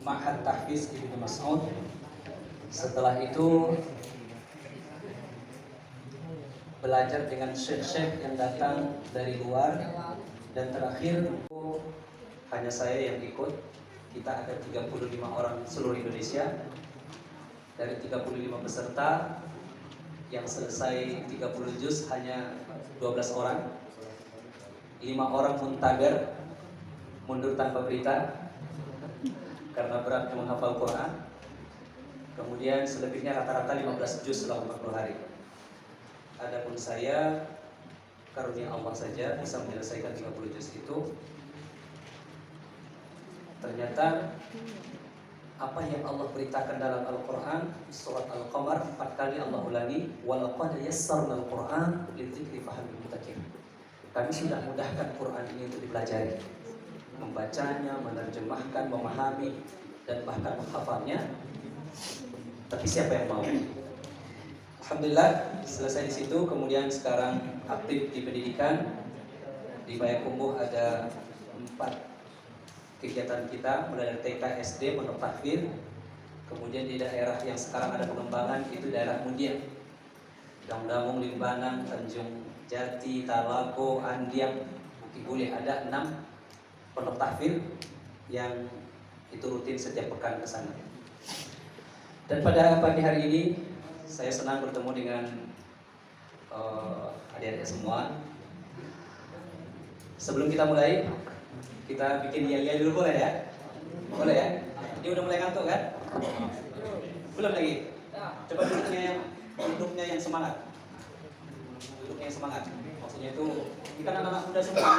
Ma'had Tahfiz Ibnu Mas'ud. Setelah itu belajar dengan syekh-syekh yang datang dari luar. Dan terakhir hanya saya yang ikut. Kita ada 35 orang seluruh Indonesia. Dari 35 peserta yang selesai 30 juz hanya 12 orang. 5 orang muntaber, mundur tanpa berita karena berat menghafal Quran. Kemudian selebihnya rata-rata 15 juz selama 40 hari. Adapun saya, karunia Allah saja bisa menyelesaikan 30 juz itu. Ternyata apa yang Allah beritakan dalam Al-Quran, surat Al-Qamar 4 kali Allah ulangi, walaqad yassarnal Quran lidzikri fahamil mudzakir. Kami sudah mudahkan Quran ini untuk dipelajari, membacanya, menerjemahkan, memahami, dan bahkan menghafalnya. Tapi siapa yang mau? Alhamdulillah selesai di situ. Kemudian sekarang aktif di pendidikan. Di Payakumbuh ada 4 kegiatan kita, mulai dari TK, SD, Pondok Tahfidz. Kemudian di daerah yang sekarang ada pengembangan itu daerah Mundian, Damdamung, Limbanang, Tanjung Jati, Talago, Andiang, Bukit Bule. Ada 6 Pondok Tahfidz yang itu rutin setiap pekan ke sana. Dan pada pagi hari ini saya senang bertemu dengan adik-adik semua. Sebelum kita mulai, kita bikin yel-yel dulu, boleh ya? Boleh ya? Ini udah mulai ngantuk kan? Belum lagi? Coba duduknya yang semangat. Duduknya yang semangat. Maksudnya itu, ini kan anak-anak muda semua.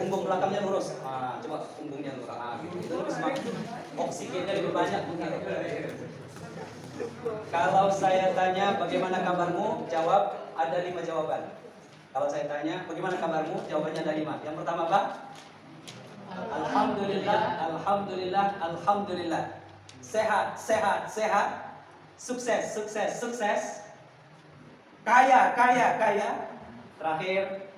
Punggung belakangnya lurus. Coba punggungnya lurus. Gitu. Itu lebih semangat. Oksigennya lebih banyak. Kalau saya tanya bagaimana kabarmu, jawab ada 5 jawaban. Kalau saya tanya bagaimana kabarmu, jawabannya ada 5. Yang pertama apa? Alhamdulillah, alhamdulillah, alhamdulillah. Sehat, sehat, sehat. Sukses, sukses, sukses. Kaya, kaya, kaya. Terakhir,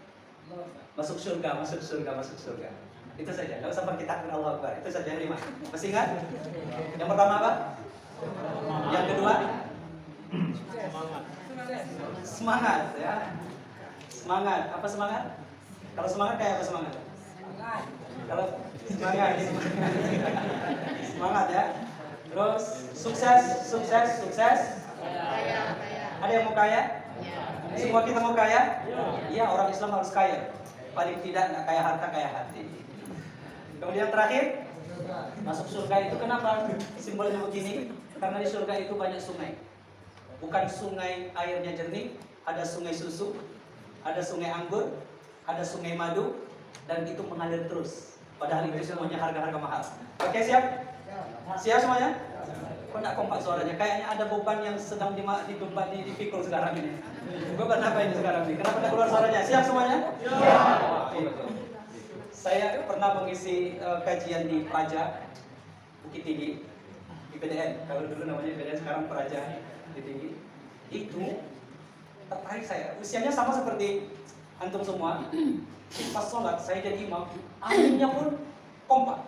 masuk surga, masuk surga, masuk surga. Itu saja. Kalau sampai kita takbir Allahu Akbar. Itu saja 5. Masih ingat? Yang pertama apa? Yang kedua? Semangat, ya. Semangat. Apa semangat? Kalau semangat kayak apa semangat? Kalau semangat, semangat ya. Terus sukses, sukses, sukses. Ada yang mau kaya? Semua kita mau kaya? Iya, orang Islam harus kaya. Paling tidak nggak kaya harta, kaya hati. Kemudian terakhir, masuk surga itu kenapa simbolnya begini? Karena di surga itu banyak sungai. Bukan sungai airnya jernih, ada sungai susu, ada sungai anggur, ada sungai madu, dan itu mengalir terus. Padahal itu semuanya harga-harga mahal. Oke, siap? Siap semuanya? Kok nggak kompak suaranya? Kayaknya ada beban yang sedang dipikul sekarang ini. Beban apa ini sekarang ini? Kenapa nggak keluar suaranya? Siap semuanya? Siap. Saya pernah mengisi kajian di Praja, Bukit Tinggi, IPDN. Kalau dulu namanya IPDN, sekarang Praja, Bukit Tinggi. Itu tertarik saya. Usianya sama seperti antum semua. Pas sholat saya jadi imam, aminnya pun kompak.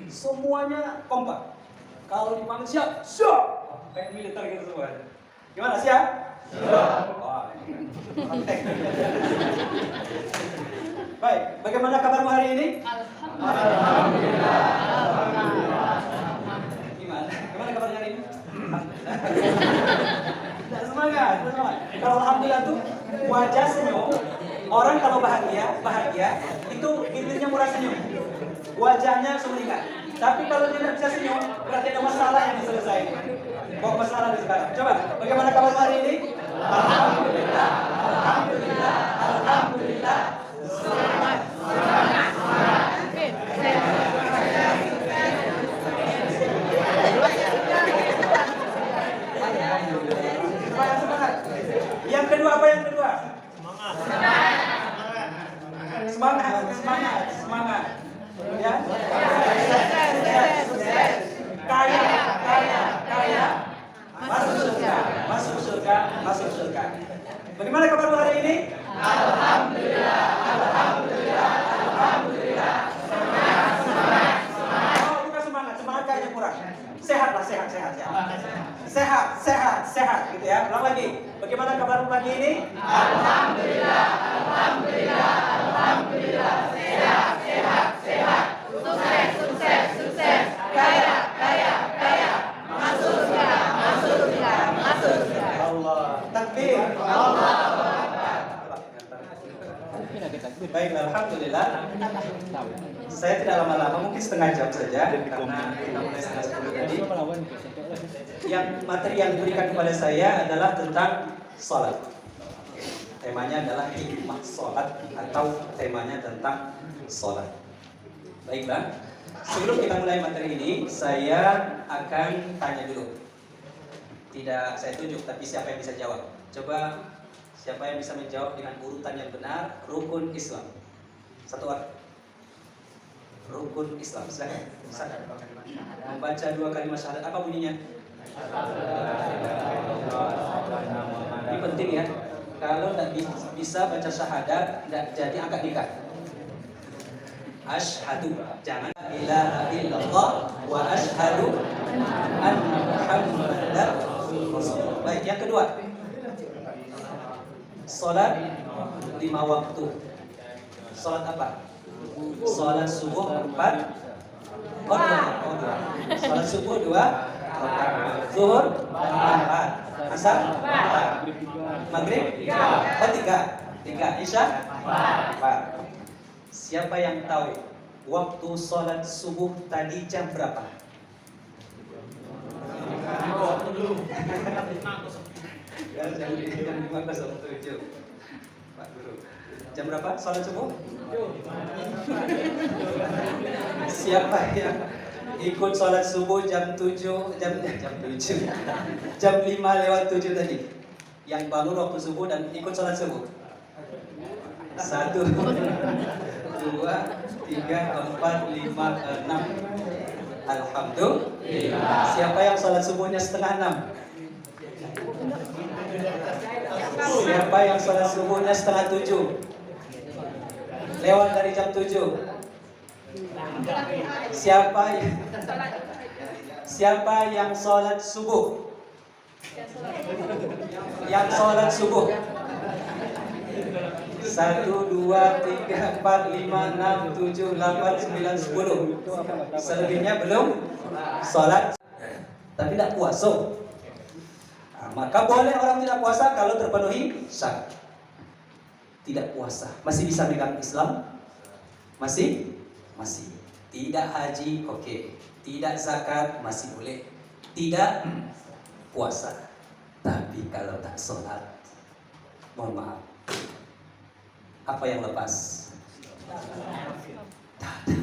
Semuanya kompak. Kalau dipanggil siap, siap. Kayak militer gitu semua. Gimana, siap? Siap. Wah, ini kan. Baik, bagaimana kabarmu hari ini? Alhamdulillah. Alhamdulillah. Gimana kabarnya hari ini? Semangat, semangat. Kalau alhamdulillah tuh wajah senyum. Orang kalau bahagia itu bibirnya murah senyum. Wajahnya sumringah. Tapi kalau dia tidak bisa senyum, berarti ada masalah yang diselesaikan. Bawa masalah di sekarang. Coba, bagaimana kabar hari ini? Alhamdulillah. Alhamdulillah. Alhamdulillah. Semangat, semangat, semangat. Semangat. Yang kedua apa yang kedua? Semangat, semangat, semangat. Ya. Sukses. Kaya, kaya, kaya. Masuk surga, masuk surga, masuk surga. Bagaimana kabar hari ini? Alhamdulillah. gitu ya. Ulang lagi. Bagaimana kabar pagi ini? Alhamdulillah, alhamdulillah, alhamdulillah. Sehat, sehat, sehat. Sukses, sukses, sukses. Kaya, kaya, kaya. Masuk surga, masuk surga, masuk surga. Allah. Takbir. Allah. Baiklah, alhamdulillah. Saya tidak lama-lama, mungkin setengah jam saja karena kita mulai setengah 10 tadi. Yang materi yang diberikan kepada saya adalah tentang sholat. Temanya adalah hikmah sholat atau temanya tentang sholat. Baiklah, sebelum kita mulai materi ini, saya akan tanya dulu. Tidak saya tunjuk, tapi siapa yang bisa jawab? Coba siapa yang bisa menjawab dengan urutan yang benar rukun Islam? Satu orang. Rukun Islam, silakan. Membaca 2 kalimat syahadat, apa bunyinya? Ini penting ya. Kalau tidak bisa baca syahadat, tidak jadi akad nikah. Asyhadu, jangan ilaha illallah wa asyhadu anna Muhammadar Rasulullah. Baik, yang kedua. Salat 5 waktu. Salat apa? Salat subuh 4. Salat subuh 2. Zuhur 4. Asar 4. Maghrib 3. Isya 4. Siapa yang tahu waktu salat subuh tadi jam berapa? Jam 5.07. Pak Guru. Jam berapa salat subuh? Siapa yang ikut salat subuh jam 7, jam 5:07 tadi? Yang bangun waktu subuh dan ikut salat subuh? 1, 2, 3, 4, 5, 6. Alhamdulillah. Siapa yang salat subuhnya setengah 6? Siapa yang salat subuhnya setengah 7? Lewat dari jam 7. Siapa yang salat subuh? Yang salat subuh. 1, 2, 3, 4, 5, 6, 7, 8, 9, 10. Selebihnya belum salat, tapi tidak puasa. Maka boleh orang tidak puasa kalau terpenuhi syarat. Tidak puasa, masih bisa megang Islam? Masih? Tidak haji, oke. Tidak zakat, masih boleh. Tidak puasa. Tapi kalau tak sholat, mohon maaf, apa yang lepas? Tak ada.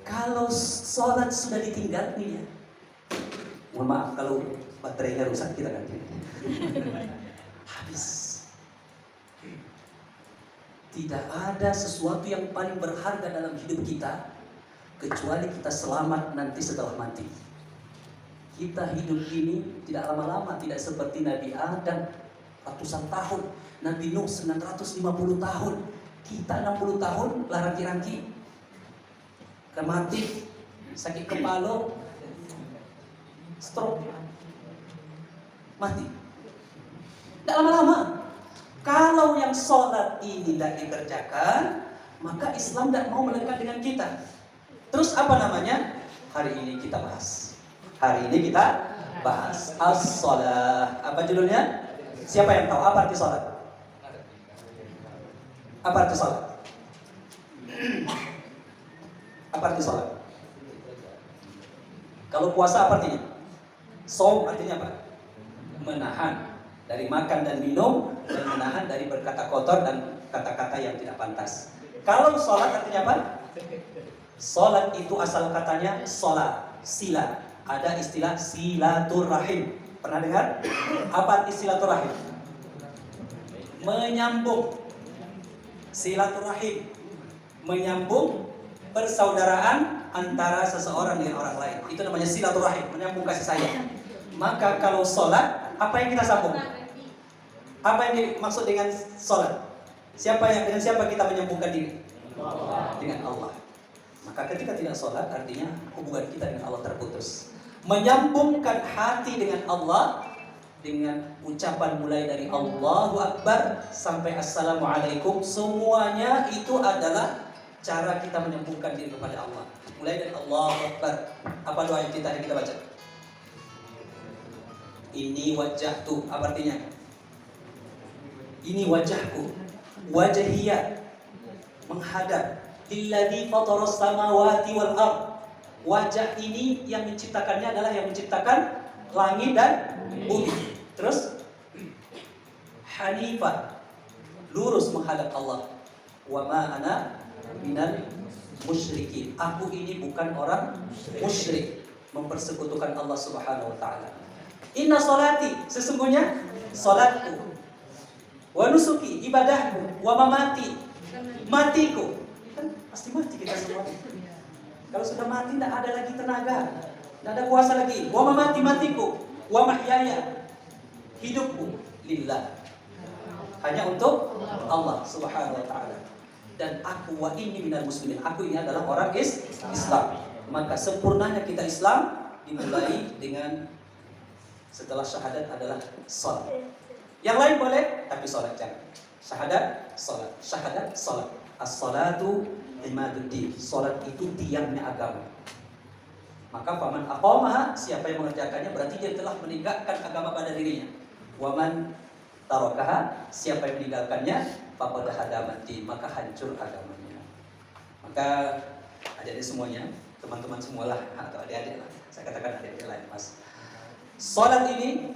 Kalau sholat sudah ditinggal nih ya, mohon maaf kalau baterainya rusak kita ganti. Habis. Tidak ada sesuatu yang paling berharga dalam hidup kita kecuali kita selamat nanti setelah mati. Kita hidup ini tidak lama-lama, tidak seperti Nabi Adam ratusan tahun, Nabi Nuh 950 tahun, kita 60 tahun larang-rangki, mati, sakit kepala, stroke, mati. Tidak lama-lama. Kalau yang sholat ini tidak dikerjakan, maka Islam tidak mau melekat dengan kita. Terus apa namanya? Hari ini kita bahas. As-sholah. Apa judulnya? Siapa yang tahu apa arti sholat? Apa arti sholat? Apa arti sholat? Kalau puasa apa artinya? Shaum artinya apa? Menahan dari makan dan minum, dan menahan dari berkata kotor dan kata-kata yang tidak pantas. Kalau sholat artinya apa? Sholat itu asal katanya sholat, sila. Ada istilah silaturahim. Pernah dengar? Apa arti silaturahim? Menyambung. Silaturahim menyambung persaudaraan antara seseorang dengan orang lain. Itu namanya silaturahim, menyambung kasih sayang. Maka kalau sholat, apa yang kita sambung? Apa yang dimaksud dengan sholat? Dengan siapa kita menyambungkan diri? Dengan Allah. Maka ketika tidak sholat, artinya hubungan kita dengan Allah terputus. Menyambungkan hati dengan Allah dengan ucapan mulai dari Allahu Akbar sampai Assalamualaikum, semuanya itu adalah cara kita menyambungkan diri kepada Allah. Mulai dari Allahu Akbar. Apa doa yang kita baca? Ini wajahku, apa artinya? Ini wajahku, wajahiyya, menghadap lilladzi fataras samawati wal ardh. Wajah ini yang menciptakannya adalah yang menciptakan langit dan bumi. Terus hanifah, lurus menghadap Allah. Wa ma ana minal musyrikin. Aku ini bukan orang musyrik, mempersekutukan Allah Subhanahu wa taala. Inna salati, sesungguhnya salatku, wa nusuki, ibadahku, wa mamati, matiku. Kan pasti mati kita semua. Kalau sudah mati tidak ada lagi tenaga, tidak ada kuasa lagi. Wa mamati, matiku, wa mahyaya, hidupku lillah, hanya untuk Allah Subhanahu wa taala. Dan aku wa inni minal muslimin, aku ini adalah orang Islam. Maka sempurnanya kita Islam dimulai dengan setelah syahadat adalah salat. Yang lain boleh, tapi salat jangan. Syahadat, salat. Syahadat, salat. As-salatu imaduddin. Salat itu tiangnya agama. Maka faman aqamaha, siapa yang mengerjakannya berarti dia telah meninggalkan agama pada dirinya. Waman tarakaha, siapa yang meninggalkannya faqad hadamati, maka hancur agamanya. Maka adik-adik semuanya, teman-teman semualah atau adik-adik lah. Saya katakan adik-adik lain, Mas. Salat ini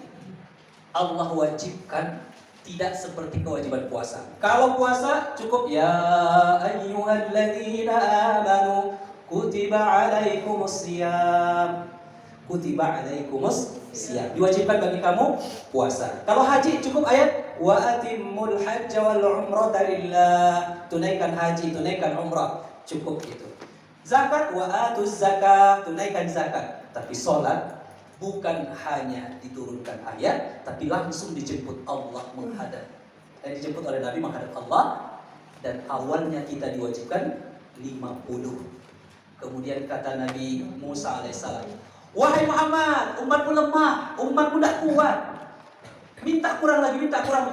Allah wajibkan, tidak seperti kewajiban puasa. Kalau puasa cukup ya ayyuhalladzina amanu kutiba alaikumus shiyam. Kutiba alaikumus shiyam. Diwajibkan bagi kamu puasa. Kalau haji cukup ayat wa atimmul hajja wal umrata lillah. Tunaikan haji, tunaikan umrah. Cukup itu. Zakat wa atuz zakah, tunaikan zakat. Tapi salat bukan hanya diturunkan ayat, tapi langsung dijemput Allah menghadap. Dijemput oleh Nabi menghadap Allah. Dan awalnya kita diwajibkan 50. Kemudian kata Nabi Musa alaihissalam, wahai Muhammad, umatmu lemah, umatmu tidak kuat. Minta kurang lagi, minta kurang.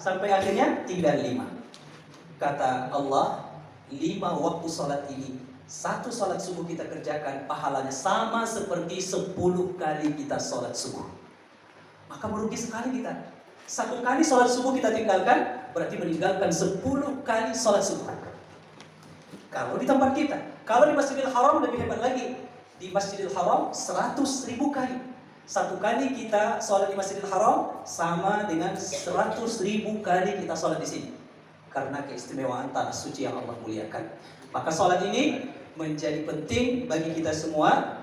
Sampai akhirnya tinggal 5. Kata Allah, 5 waktu salat ini, 1 salat subuh kita kerjakan, pahalanya sama seperti 10 kali kita salat subuh. Maka merugi sekali kita. 1 kali salat subuh kita tinggalkan, berarti meninggalkan 10 kali salat subuh. Kalau di tempat kita, kalau di Masjidil Haram lebih hebat lagi. Di Masjidil Haram 100.000 kali. 1 kali kita salat di Masjidil Haram sama dengan 100.000 kali kita salat di sini. Karena keistimewaan tanah suci yang Allah muliakan. Maka salat ini menjadi penting bagi kita semua,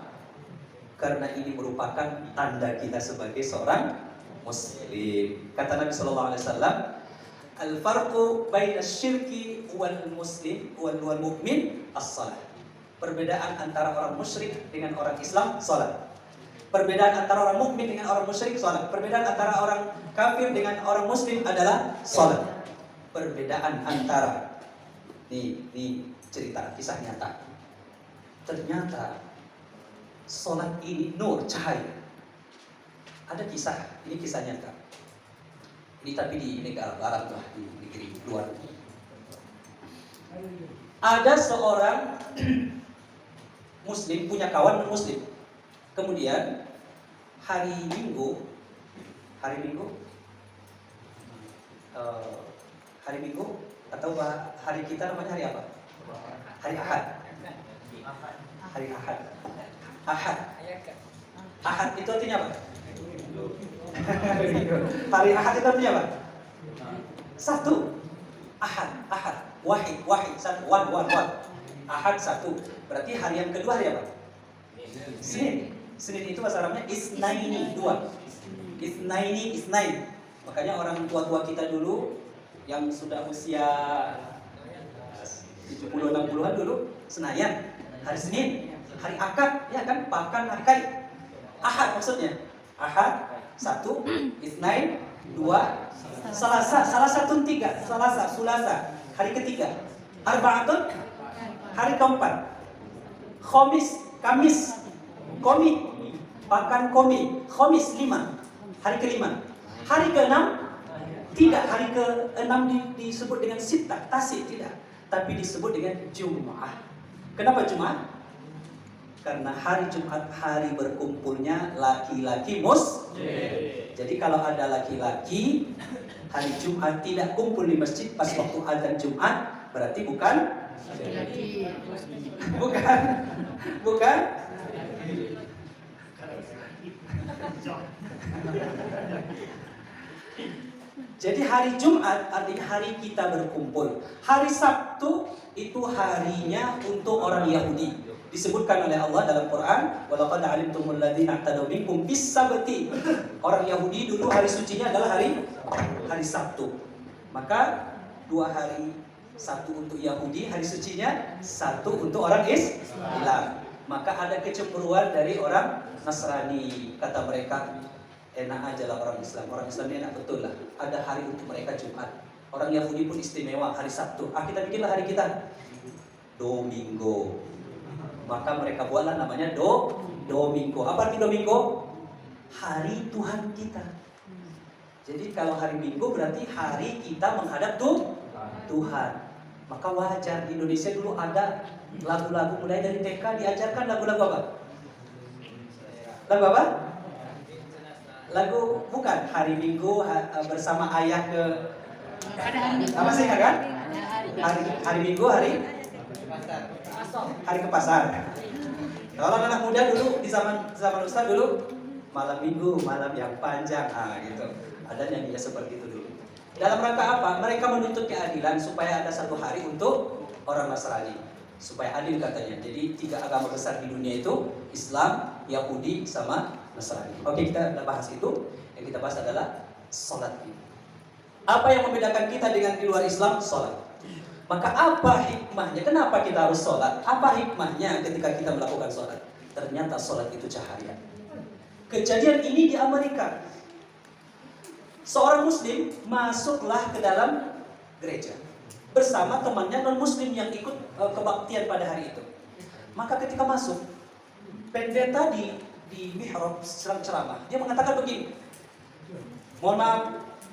karena ini merupakan tanda kita sebagai seorang muslim. Kata Nabi sallallahu alaihi wasallam, al-farqu baina syirki wal muslim wal mu'min as-salat. Perbedaan antara orang musyrik dengan orang Islam, salat. Perbedaan antara orang mukmin dengan orang musyrik, salat. Perbedaan antara orang kafir dengan orang muslim adalah salat. Perbedaan antara ini cerita kisah nyata. Ternyata salat ini nur, cahaya. Ada kisah, ini kisah nyata. Ini tapi di negara barat lah, di negeri luar. Ada seorang muslim punya kawan muslim. Kemudian hari Minggu atau hari kita namanya hari apa? Hari Ahad. Hari Ahad. Ahad itu artinya apa? Hari Ahad itu artinya apa? 1. Ahad. Wahid. 1. One. Ahad 1. Berarti hari yang kedua hari apa? Senin itu bahasa Arabnya isnaini, 2. Isnain. Makanya orang tua-tua kita dulu yang sudah usia 70-60an dulu Senayan, hari Senin, hari Akad, ya kan, pakan Akad. Ahad maksudnya. Ahad 1, Isnain 2, Salasatun 3, Sulasa hari ketiga, Arba'atun hari keempat, Kamis, Komi, pakan Komi, Khamis 5, Hari kelima. Hari keenam tidak, hari keenam disebut dengan sita, tasik tidak, tapi disebut dengan Jum'ah. Kenapa Jum'ah? Karena hari Jumat hari berkumpulnya laki-laki muslim. Jadi kalau ada laki-laki hari Jumat tidak kumpul di masjid pas waktu azan Jumat, berarti bukan Laki-laki. bukan. Jadi hari Jumat artinya hari kita berkumpul. Hari Sabtu itu harinya untuk orang Yahudi. Disebutkan oleh Allah dalam Quran, "Walaqad 'alimtumul ladzina i'tadaw minkum fis sabti." Orang Yahudi dulu hari sucinya adalah hari Sabtu. Maka 2 hari, satu untuk Yahudi hari sucinya, satu untuk orang Islam. Maka ada kecemburuan dari orang Nasrani, kata mereka, enak aja lah orang Islam. Orang Islam ini enak betul lah. Ada hari untuk mereka Jumat. Orang Yahudi pun istimewa hari Sabtu. Kita bikinlah hari kita Domingo. Maka mereka buatlah namanya Domingo. Apa arti Domingo? Hari Tuhan kita. Jadi kalau hari Minggu berarti hari kita menghadap Tuhan. Maka wajar di Indonesia dulu ada lagu-lagu mulai dari TK diajarkan lagu-lagu apa? Lagu apa? Lagu bukan hari Minggu bersama ayah ke apa sih kan? Hari Minggu hari ke pasar. Kalau anak muda dulu di zaman Ustaz dulu malam Minggu, malam yang panjang, gitu. Ada nyanyinya seperti itu dulu. Dalam rangka apa? Mereka menuntut keadilan supaya ada satu hari untuk orang Nasrani, supaya adil katanya. Jadi 3 agama besar di dunia itu Islam, Yahudi, sama Nasrani. Oke, kita bahas itu. Yang kita bahas adalah sholat. Apa yang membedakan kita dengan di luar Islam? Sholat. Maka apa hikmahnya? Kenapa kita harus sholat? Apa hikmahnya ketika kita melakukan sholat? Ternyata sholat itu cahaya. Kejadian ini di Amerika. Seorang muslim masuklah ke dalam gereja bersama temannya non-muslim yang ikut kebaktian pada hari itu. Maka ketika masuk, pendeta di mihrab sedang ceramah, dia mengatakan begini, "Mohon maaf,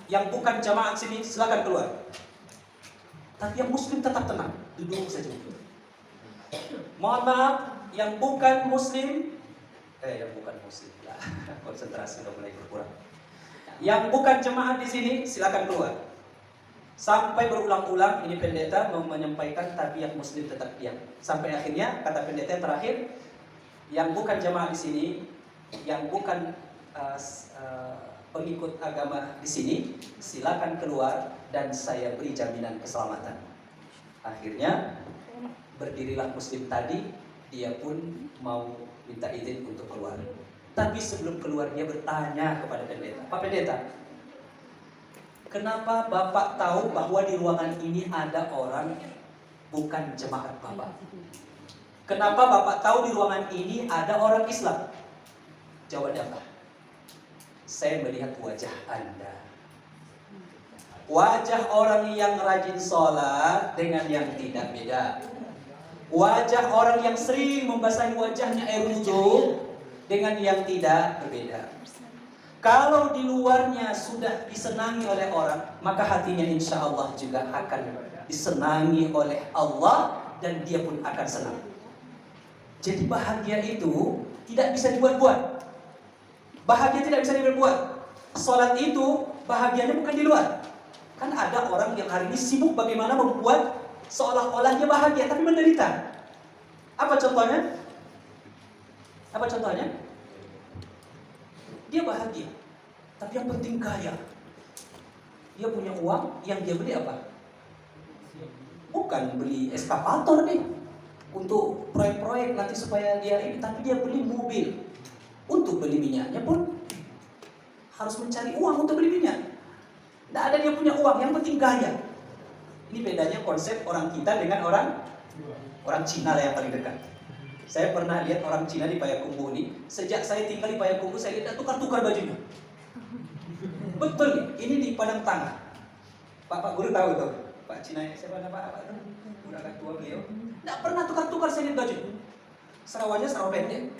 yang bukan jamaat sini silakan keluar." Tapi yang muslim tetap tenang, duduk saja. "Mohon maaf, yang bukan muslim lah." Konsentrasi sudah mulai berkurang. "Yang bukan jemaat di sini silakan keluar." Sampai berulang-ulang ini pendeta menyampaikan, tapi yang muslim tetap diam. Sampai akhirnya kata pendeta yang terakhir, "Yang bukan jemaat di sini, yang bukan pengikut agama di sini, silakan keluar dan saya beri jaminan keselamatan." Akhirnya berdirilah muslim tadi, dia pun mau minta izin untuk keluar. Tapi sebelum keluar dia bertanya kepada pendeta, "Pak Pendeta, kenapa Bapak tahu bahwa di ruangan ini ada orang bukan jemaat Bapak? Kenapa Bapak tahu di ruangan ini ada orang Islam?" Jawabannya apa? "Saya melihat wajah Anda. Wajah orang yang rajin sholat dengan yang tidak beda. Wajah orang yang sering membasahi wajahnya air wudhu dengan yang tidak berbeda. Kalau di luarnya sudah disenangi oleh orang, maka hatinya insya Allah juga akan disenangi oleh Allah dan dia pun akan senang." Jadi bahagia itu tidak bisa dibuat-buat. Bahagia tidak bisa dibuat. Sholat itu bahagianya bukan di luar. Kan ada orang yang hari ini sibuk bagaimana membuat seolah-olah dia bahagia tapi menderita. Apa contohnya? Dia bahagia, tapi yang penting kaya. Dia punya uang, yang dia beli apa? Bukan beli eskavator nih untuk proyek-proyek nanti supaya dia ini, tapi dia beli mobil. Untuk beli minyaknya pun harus mencari uang untuk beli minyak. Tidak ada dia punya uang, yang penting kaya. Ini bedanya konsep orang kita dengan orang Cina lah yang paling dekat. Saya pernah lihat orang Cina di Payakumbuh ini. Sejak saya tinggal di Payakumbuh, saya lihat tukar-tukar bajunya. Betul, ini di Padang Tengah. Pak Guru tahu tuh, Pak Cina siapa nama Pak itu? Udah tua beliau. Tidak pernah tukar-tukar saya lihat baju. Serawannya serau pendek.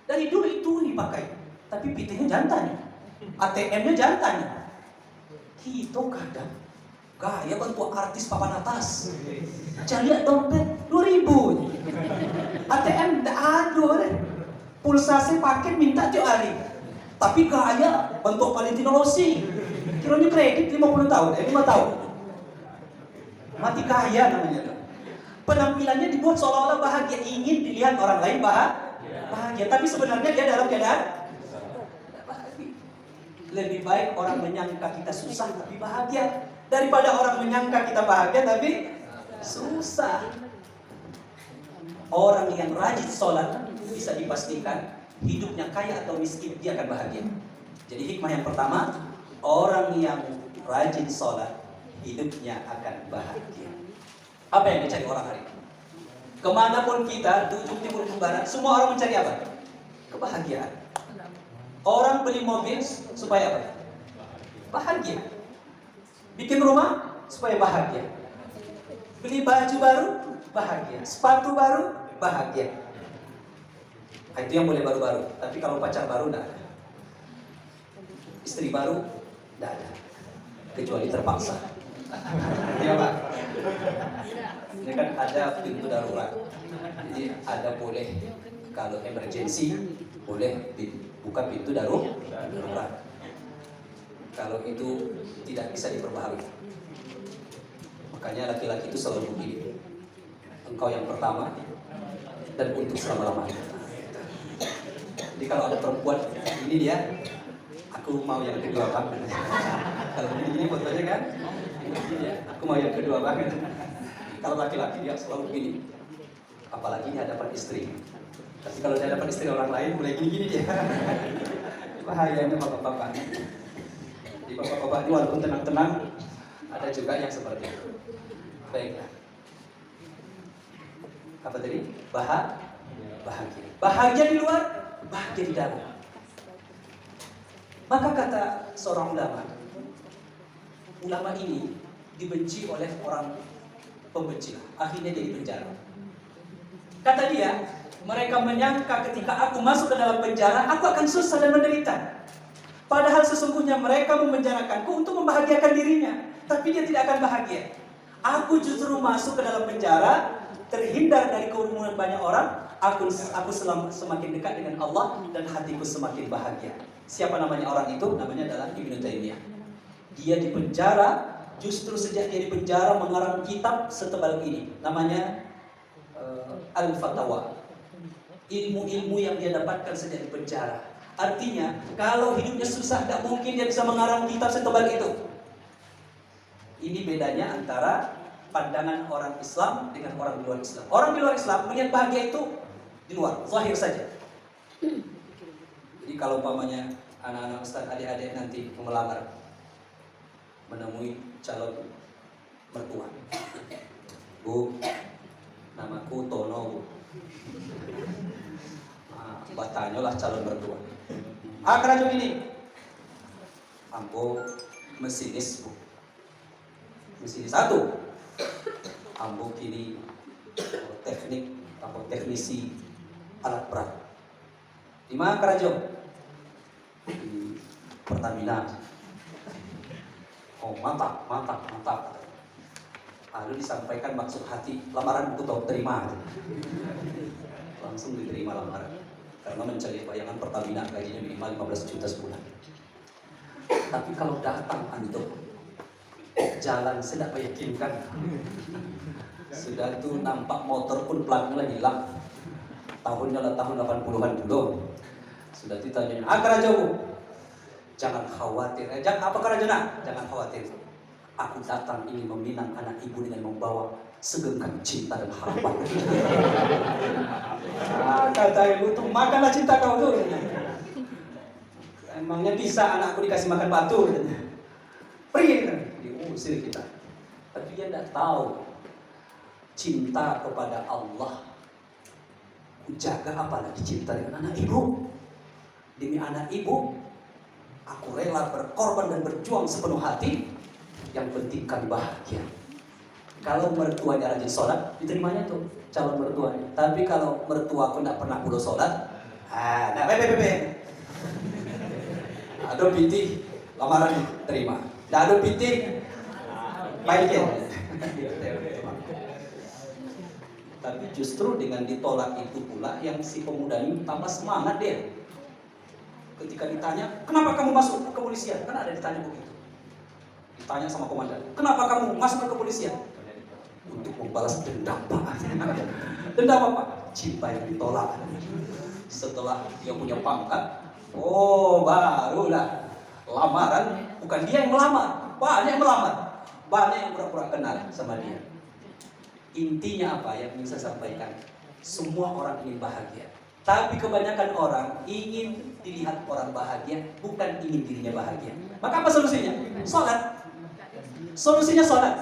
Dari dulu itu dipakai, tapi pitingnya jantan. ATM-nya jangan tanya. Kita kadang gaya bantu artis papan atas. Jangan lihat dompet 2.000. ATM ndak ada deh. Pulsasi paket minta tiap hari. Tapi gaya bantu Valentino Rossi. Kiranya kredit 50 tahun, 5 tahun. Mati kaya namanya tuh. Penampilannya dibuat seolah-olah bahagia, ingin dilihat orang lain bahagia. Tapi sebenarnya dia dalam keadaan bahagia. Lebih baik orang menyangka kita susah tapi bahagia daripada orang menyangka kita bahagia tapi susah. Orang yang rajin sholat bisa dipastikan hidupnya kaya atau miskin dia akan bahagia. Jadi hikmah yang pertama, orang yang rajin sholat hidupnya akan bahagia. Apa yang dicari orang hari ini? Kemanapun kita, ujung timur barat, semua orang mencari apa? Kebahagiaan. Orang beli mobil supaya apa? Bahagia. Bikin rumah supaya bahagia. Beli baju baru, bahagia. Sepatu baru, bahagia. Nah, itu yang boleh baru-baru. Tapi kalau pacar baru, enggak ada. Istri baru, enggak ada. Kecuali terpaksa. Iya Pak. Ini kan ada pintu darurat. Jadi ada boleh kalau emergency boleh buka pintu darurat. Kalau itu tidak bisa diperbaharui. Makanya laki-laki itu selalu begini. Engkau yang pertama dan untuk selama-lamanya. Jadi kalau ada perempuan ini dia, aku mau yang kedua banget. Kalau begini fotonya kan, ini dia, aku mau yang kedua banget. Kalau laki-laki dia selalu begini, apalagi di hadapan istri. Tapi kalau di hadapan istri orang lain mulai gini-gini dia. Bahayanya bapak-bapak. Di bapak-bapak ini walaupun tenang-tenang, ada juga yang seperti itu. Baiklah. Apa tadi? Bahagia. Bahagia di luar, bahagia di dalam. Maka kata seorang ulama ini dibenci oleh orang pembenci. Akhirnya dia dipenjara. Kata dia, mereka menyangka ketika aku masuk ke dalam penjara, aku akan susah dan menderita. Padahal sesungguhnya mereka memenjarakanku untuk membahagiakan dirinya. Tapi dia tidak akan bahagia. Aku justru masuk ke dalam penjara, terhindar dari kerumunan banyak orang. Aku semakin dekat dengan Allah dan hatiku semakin bahagia. Siapa namanya orang itu? Namanya adalah Ibnu Taimiyah. Dia di penjara, justru sejak dia di penjara mengarang kitab setebal ini. Namanya Al-Fatawa. Ilmu-ilmu yang dia dapatkan sejak di penjara. Artinya, kalau hidupnya susah, tidak mungkin dia bisa mengarang kitab setebal itu. Ini bedanya antara pandangan orang Islam dengan orang di luar Islam. Orang di luar Islam melihat bahagia itu di luar, zahir saja. Jadi kalau umpamanya anak-anak ustaz, adik-adik nanti melamar, menemui calon mertua. Bu, namaku Tono, Bu. Batanyalah calon mertua. Kerja gini. Ambo mesinis, Bu. Mesinis satu. Ambo kini teknik atau teknisi alat berat. Di mana kerja? Di Pertamina. Oh, mantap. Lalu disampaikan maksud hati, lamaran buku tahu terima. Langsung diterima lamaran. Karena mencari bayangan Pertamina gajinya minimal 15 juta sebulan. Tapi kalau datang itu jalan sedang meyakinkan. Sudah tuh nampak motor pun pelannya hilang. Tahunnya lah tahun 80-an dulu. Sudah ditanya, kerja Bu. Jangan khawatir. Apa kerja? Jangan khawatir. Aku datang ini meminang anak ibu dengan membawa segenggam cinta dan harapan. Kata ibu tuh, makanlah cinta kau tuh. Emangnya bisa anakku dikasih makan batu? Pergi, diusir kita. Tapi dia tidak tahu cinta kepada Allah. Jaga apalagi cinta dengan anak ibu. Demi anak ibu, aku rela berkorban dan berjuang sepenuh hati. Yang penting kan bahagia. Kalau mertuanya rajin sholat, diterimanya tuh calon mertuanya. Tapi kalau mertua aku tidak pernah pulang sholat, Ada piti, lamaran terima. Tidak ada piti, baikin. Tapi justru dengan ditolak itu pula yang si pemuda ini tambah semangat dia. Ketika ditanya, kenapa kamu masuk ke kepolisian? Kan ada ditanya begitu. Ditanya sama komandan, kenapa kamu masuk ke kepolisian? Untuk membalas dendam, Pak. Dendam apa? Cinta yang ditolak. Setelah dia punya pangkat, oh barulah lamaran. Bukan dia yang melamar, banyak yang melamar, banyak yang pura-pura kenal sama dia. Intinya apa yang ingin saya sampaikan? Semua orang ingin bahagia, tapi kebanyakan orang ingin dilihat orang bahagia, bukan ingin dirinya bahagia. Maka apa solusinya? Sholat. Solusinya sholat.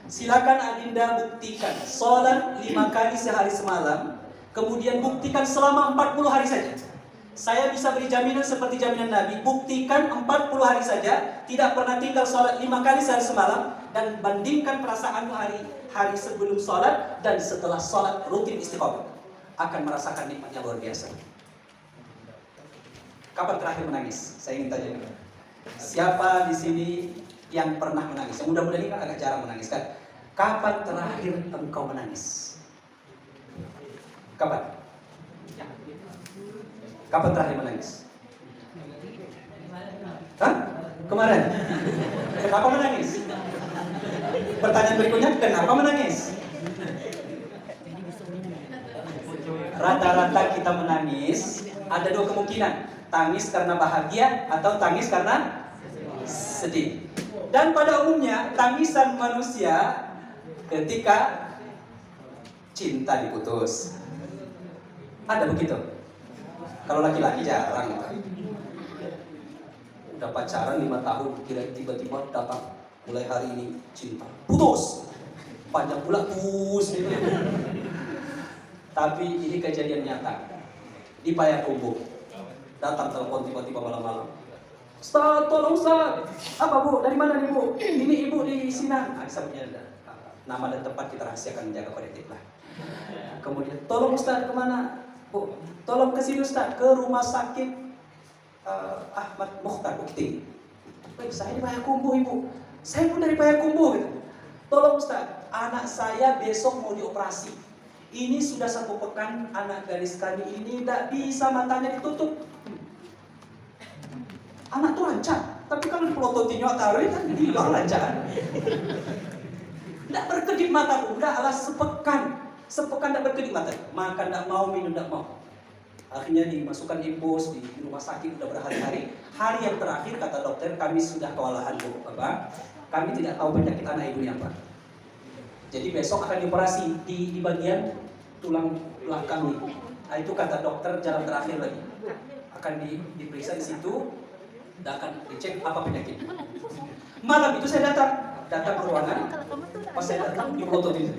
Silakan Adinda buktikan sholat 5 kali sehari semalam, kemudian buktikan selama 40 hari saja. Saya bisa beri jaminan seperti jaminan Nabi, buktikan 40 hari saja, tidak pernah tinggal sholat 5 kali sehari semalam, dan bandingkan perasaanmu hari sebelum sholat dan setelah sholat rutin istiqomah, akan merasakan nikmatnya luar biasa. Kapan terakhir menangis? Saya ingin tanya. Siapa di sini yang pernah menangis? Yang mudah-mudahan ini kan agak jarang menangis kan? Kapan terakhir engkau menangis? Kapan? Kapan terakhir menangis? Hah? Kemarin? Kenapa menangis? Pertanyaan berikutnya, kenapa menangis? Rata-rata kita menangis, ada 2 kemungkinan. Tangis karena bahagia atau tangis karena sedih. Dan pada umumnya, tangisan manusia ketika cinta diputus. Ada begitu? Kalau laki-laki jarang. Udah pacaran 5 tahun, tiba-tiba datang. Mulai hari ini cinta, putus. Panjang pula putus. Tapi ini kejadian nyata. Di Payakumbuh. Datang telepon tiba-tiba malam-malam. Ustaz, tolong Ustaz. Apa Bu? Dari mana nih Bu? Ini Ibu di Sinang. Sabutnya nama dan tempat kita rahasiakan, jaga kode lah. Kemudian, tolong Ustaz kemana? Bu, tolong ke sini Ustaz, ke rumah sakit Ahmad Mukhtar Bukti. Baik, saya di Payakumbuh Ibu. Saya pun dari Payakumbuh gitu. Tolong Ustaz, anak saya besok mau dioperasi. Ini sudah 1 pekan anak gadis kami ini tidak bisa matanya ditutup. Anak tuh lancar, tapi kalau dipelototinnya taruh kan di luar lancar. Tidak berkedip mata Bu, udah alas sepekan tidak berkedip mata. Makan tidak mau, minum tidak mau. Akhirnya dimasukkan impus di rumah sakit, udah berhari-hari. Hari yang terakhir kata dokter, kami sudah kewalahan Bu, Bapak. Kami tidak tahu penyakit anak ibunya apa. Jadi besok akan dioperasi di bagian tulang belakang ini. Nah, itu kata dokter jalan terakhir lagi. Akan diperiksa di situ dan akan dicek apa penyakitnya. Malam itu saya datang ke ruangan. Pas saya datang di prototin.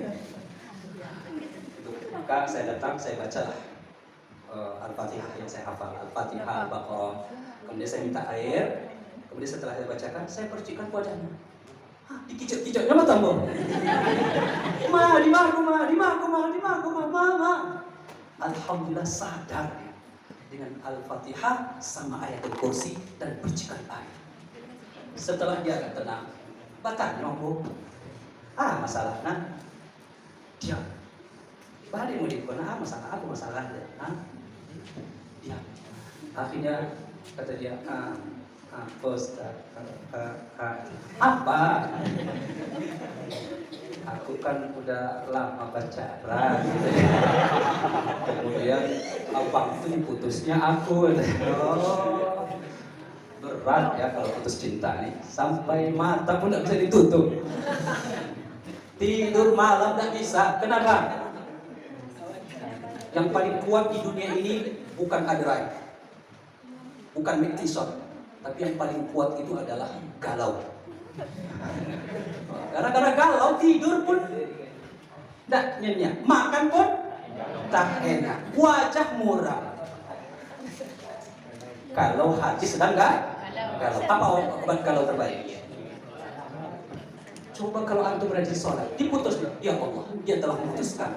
Maka saya datang, saya bacalah Al-Fatihah yang saya hafal, Al-Fatihah, Al-Baqarah. Kemudian saya minta air. Kemudian setelah saya bacakan, saya percikan wajahnya. Dikicet-kicetnya mata Bu. Ma. Alhamdulillah sadar dengan Al-Fatihah sama ayat Al-Kursi dan percikan air. Setelah dia agak tenang, bertanya Bu, masalahnya dia balik mau dikona, masalah apa masalahnya? Dia akhirnya kata dia, Ustaz, apa? Aku kan udah lama pacaran. Kemudian abang itu putusnya aku. Oh, berat ya kalau putus cinta nih. Sampai mata pun tidak bisa ditutup. Tidur malam tidak bisa. Kenapa? Yang paling kuat di dunia ini bukan adrai, bukan mektisot. Tapi yang paling kuat itu adalah galau. Gara-gara galau tidur pun tidak nyenyak, makan pun tak enak, wajah muram. Kalau hati sedang galau, apa obat galau terbaik? Coba kalau antum rajin sholat, diputus, ya Allah, dia telah memutuskan.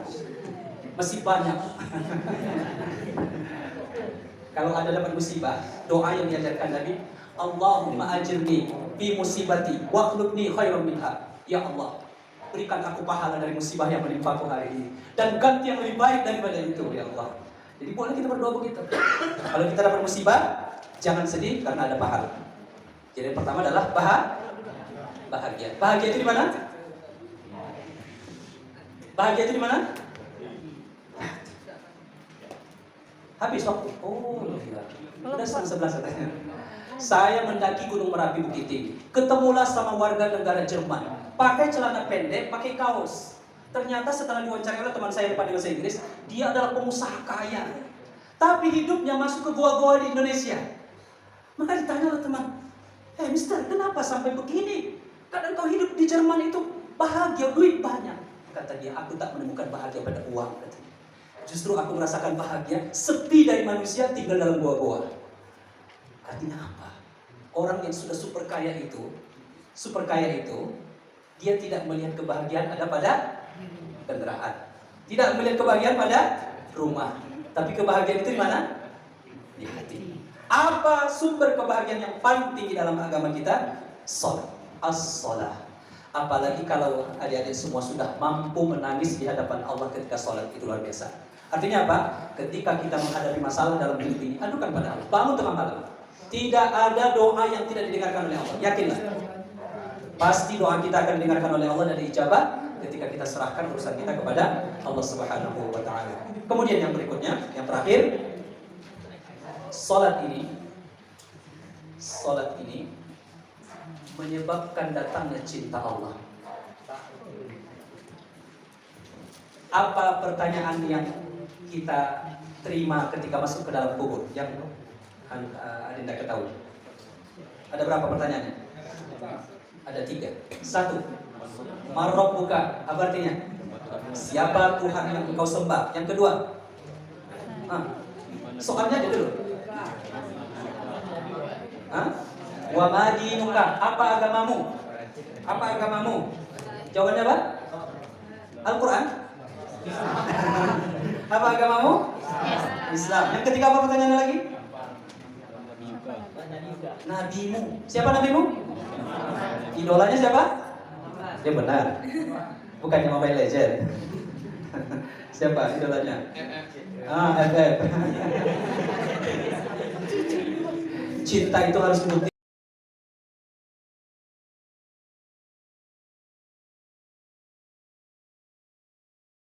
Masih banyak. Kalau Anda dapat musibah, doa yang diajarkan Nabi, Allahumma ajirni fi musibati waqlubni khairan minha. Ya Allah, berikan aku pahala dari musibah yang menimpaku hari ini dan ganti yang lebih baik daripada itu, ya Allah. Jadi boleh kita berdoa begitu. Kalau kita dapat musibah, jangan sedih karena ada pahala. Jadi yang pertama adalah bahagia. Bahagia itu di mana? Bahagia itu di mana? Habis waktu. Oh, udah sebelah katanya. Saya mendaki Gunung Merapi Bukit Tinggi. Ketemulah sama warga negara Jerman. Pakai celana pendek, pakai kaos. Ternyata setelah diwawancara oleh teman saya yang pandai bahasa Inggris, dia adalah pengusaha kaya. Tapi hidupnya masuk ke goa-goa di Indonesia. Maka ditanya oleh teman, mister, kenapa sampai begini? Kadang kau hidup di Jerman itu bahagia, duit banyak. Kata dia, aku tak menemukan bahagia pada uang. Katanya. Justru aku merasakan bahagia, sepi dari manusia, tinggal dalam goa-goa. Artinya apa? Orang yang sudah super kaya itu, dia tidak melihat kebahagiaan ada pada kendaraan. Tidak melihat kebahagiaan pada rumah. Tapi kebahagiaan itu di mana? Di hati. Apa sumber kebahagiaan yang paling tinggi dalam agama kita? Salat. As-salah. Apalagi kalau adik-adik semua sudah mampu menangis di hadapan Allah ketika salat, itu luar biasa. Artinya apa? Ketika kita menghadapi masalah dalam hidup ini, adukan pada Allah. Bangun tengah malam. Tidak ada doa yang tidak didengarkan oleh Allah. Yakinlah. Pasti doa kita akan didengarkan oleh Allah dan diijabah ketika kita serahkan urusan kita kepada Allah Subhanahu wa taala. Kemudian yang berikutnya, yang terakhir, salat ini menyebabkan datangnya cinta Allah. Apa pertanyaan yang kita terima ketika masuk ke dalam kubur? Yang Adinda ketahui. Ada berapa pertanyaannya? Ada 3. 1. Marrabbuka, apa artinya? Siapa Tuhan yang engkau sembah? Yang kedua, soalnya ada dulu. Wa ma dinuka, apa agamamu? Apa agamamu? Jawabannya apa? Al-Quran. Apa agamamu? Islam. Yang ketiga apa pertanyaannya lagi? Nabimu. Siapa nabimu? Idolanya siapa? Dia benar. Bukannya Mobile Legend. Siapa idolanya? FF. Cinta itu harus bukti.